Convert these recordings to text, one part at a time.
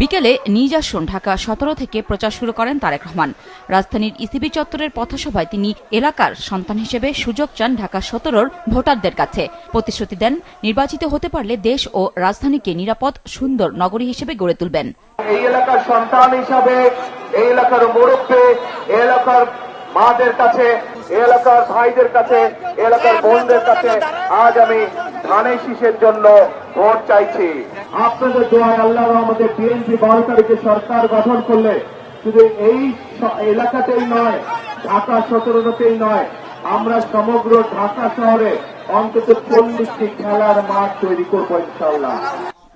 বিকেলে নিজ আসন ঢাকা 17 থেকে প্রচার শুরু করেন তারেক রহমান। রাজধানীর ইসিবি চত্বরের পথসভায় তিনি এলাকার সন্তান হিসেবে সুযোগ চান ঢাকা 17-র ভোটারদের কাছে। প্রতিশ্রুতি দেন নির্বাচিত হতে পারলে দেশ ও রাজধানীকে নিরাপদ সুন্দর নগরী হিসেবে গড়ে তুলবেন। এই এলাকার সন্তান হিসাবে, এই এলাকার মুরব্বী, এই এলাকার মাদের কাছে, এই এলাকার ভাইদের কাছে, এলাকার বোনদের কাছে আজ আমি ধানের শীষের জন্য ভোট চাইছি। আপনাদের দোয়ায় আল্লাহ রহমতে বিএনপি 12 তারিখে সরকার গঠন করলে শুধু এই এলাকাতেই নয়, ঢাকা 17তেই নয়, আমরা সমগ্র ঢাকা শহরে অন্তত 40টি খেলার মাঠ তৈরি করবো ইনশাআল্লাহ।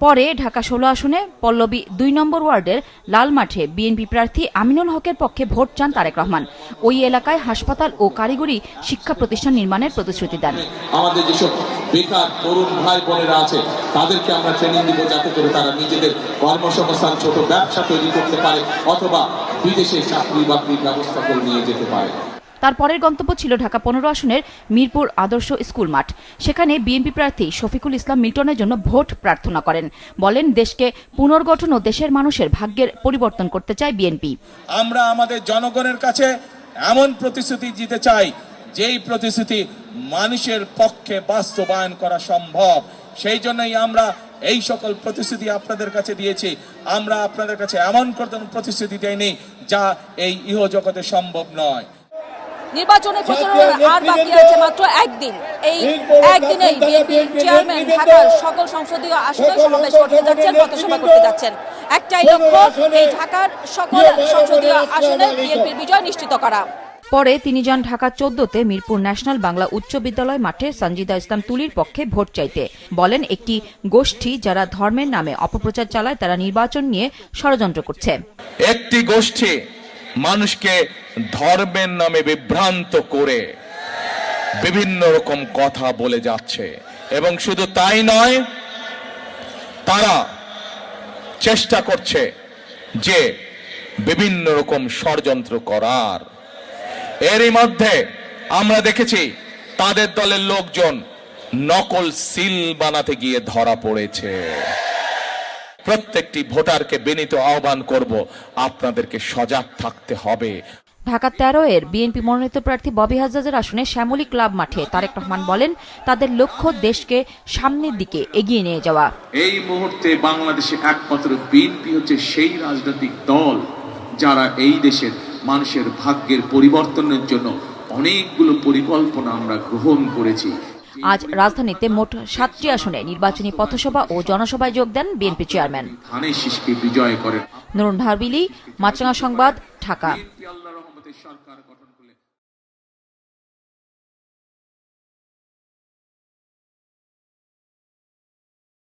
পরে ঢাকা 16 আসনে পল্লবী 2 নম্বর ওয়ার্ডের লাল মাঠে বিএনপি প্রার্থী আমিনুল হকের পক্ষে ভোট চান তারেক রহমান। ওই এলাকায় হাসপাতাল ও কারিগরি শিক্ষা প্রতিষ্ঠান নির্মাণের প্রতিশ্রুতি দেন। আমাদের যেসব বেকার তরুণ ভাই বোনেরা আছে তাদেরকে আমরা ট্রেনিং দিব, যাতে করে তারা নিজেদের কর্মসংস্থান, ছোট ব্যবসা তৈরি করতে পারে অথবা বিদেশে চাকরি বাকরির ব্যবস্থা করে নিয়ে যেতে পারে। তার পরের গন্তব্য ছিল ঢাকা 15 আসনের মিরপুর আদর্শ স্কুল মাঠ। সেখানে বিএনপি প্রার্থী শফিকুল ইসলাম মিল্টনের জন্য ভোট প্রার্থনা করেন। বলেন, দেশকে পুনর্গঠন ও দেশের মানুষের ভাগ্যের পরিবর্তন করতে চায় বিএনপি। আমরা আমাদের জনগণের কাছে এমন প্রতিশ্রুতি দিতে চাই যেই প্রতিশ্রুতি মানুষের পক্ষে বাস্তবায়ন করা সম্ভব। সেই জন্যই আমরা এই সকল প্রতিশ্রুতি আপনাদের কাছে দিয়েছি। আমরা আপনাদের কাছে এমন প্রতিশ্রুতি দেইনি যা এই ইহজগতে সম্ভব নয়। নির্বাচনের প্রচারণা আর বাকি আছে মাত্র একদিন। এই একদিনেই বিএনপি চেয়ারম্যান ঢাকার সকল সংসদীয় আসনে সমাবেশ করতে যাচ্ছেন, পথসভা করতে যাচ্ছেন। একটাই লক্ষ্য, এই ঢাকার সকল সংসদীয় আসনে বিএনপির বিজয় নিশ্চিত করা। পরে তিনি যান ঢাকা 14তে মিরপুর ন্যাশনাল বাংলা উচ্চ বিদ্যালয় মাঠে সঞ্জিদা ইসলাম তুলির পক্ষে ভোট চাইতে। বলেন, একটি গোষ্ঠী যারা ধর্মের নামে অপপ্রচার চালায় তারা নির্বাচন নিয়ে ষড়যন্ত্র করছে। একটি গোষ্ঠী মানুষকে ধর্মের নামে বিভ্রান্ত করে বিভিন্ন রকম কথা বলে যাচ্ছে, এবং শুধু তাই নয়, তারা চেষ্টা করছে যে বিভিন্ন রকম ষড়যন্ত্র করার। এরই মধ্যে আমরা দেখেছি তাদের দলের লোকজন নকল সিল বানাতে গিয়ে ধরা পড়েছে। প্রত্যেকটি ভোটারকে বিনীত আহ্বান করব, আপনাদেরকে সজাগ থাকতে হবে। ঢাকা 13-এর বিএনপি মনোনীত প্রার্থী ববি হাজ্জাজের আসনে শ্যামলী ক্লাব মাঠে তারেক রহমান বলেন, তাদের লক্ষ্য দেশকে সামনের দিকে এগিয়ে নিয়ে যাওয়া। এই মুহূর্তে বাংলাদেশে একমাত্র বিএনপি হচ্ছে সেই রাজনৈতিক দল যারা এই দেশের মানুষের ভাগ্যের পরিবর্তনের জন্য অনেকগুলো পরিকল্পনা আমরা গ্রহণ করেছি। আজ রাজধানীতে মোট 7টি আসনে নির্বাচনী পথসভা ও জনসভায় যোগ দেন বিএনপি চেয়ারম্যান। ধানের শীষকে বিজয় করেন। নুরুন ধারবিলি, মাছরাঙা সংবাদ, ঢাকা।